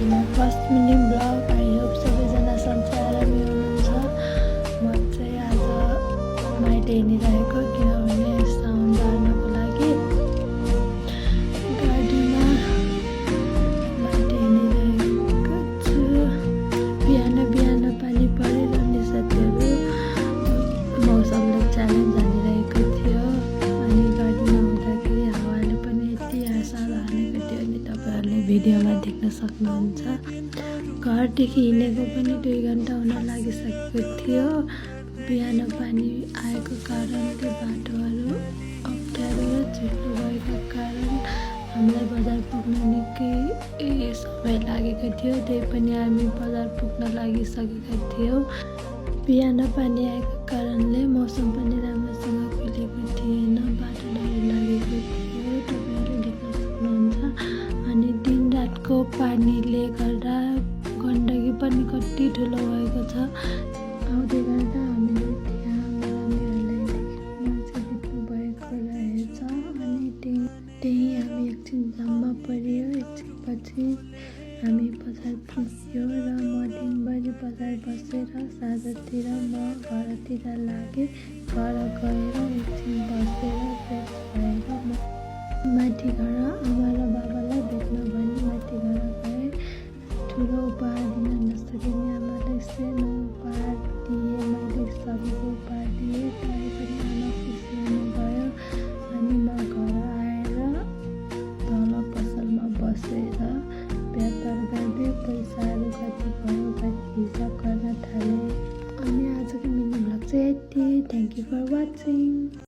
To my first mini blog. I hope सबैजना सन्चै आरामै हुनुहुन्छ। म चाहिँ आज माइती हिँडिरहेको, किनभने साउन बार्नको लागि गाडीमा माइती हिँडिरहेको छु। बिहान बिहान पानी परेर अनि साथीहरू मौसमले च्यालेन्ज हानिरहेको थियो। अनि गाडीमा हुँदाखेरि हावाले पनि यति आसार हानेको थियो अनि तपाईँहरूले भिडियोमा देख्न सक्नुहुन्छ। घरदेखि हिँडेको पनि 2 घन्टा हुन लागिसकेको थियो। बिहान पानी आएको कारणले बाटोहरू अप्ठ्यारो र चिप्लो भएको कारण हामीलाई बजार पुग्न निकै समय लागेको थियो। त्यही पनि हामी बजार पुग्न लागिसकेका थियौँ। बिहान पानी आएको कारणले मौसम पनि राम्रोसँग खुलेको थिएन, बाटो डर लागेको थियो, तपाईँहरूले देख्न सक्नुहुन्छ। अनि दिनरातको पानीले गर्दा गण्डकी पनि कति ठुलो भएको छ। आउँदै गर्दा हामीले त्यहाँ बिरामीहरूलाई देखेर मान्छे बित्नु भएको रहेछ। अनि त्यही हामी एकछिन जाममा परियो। एकछिनपछि हामी बजार पुग्यो र म दिनभरि बजार बसेर साँझतिर म घरतिर लागेँ। घर गएर एकछिन बसेर फ्रेस भएर म माथि घर आमा र बाबालाई भेट्न भनी माथि घर गएँ। ठुलो उपहार दिन नसकिने आमालाई सानो उपहार दिएँ, मैले सजिलो उपहार दिएँ। तरै पनि आमा खुसी हुनुभयो। अनि म घर आएर तल पसलमा बसेर व्यापार गर्दै पैसाहरू कति भयो कति हिसाब गर्न थालेँ। अनि आजको मिनी भ्लग चाहिँ यति। Thank you for watching.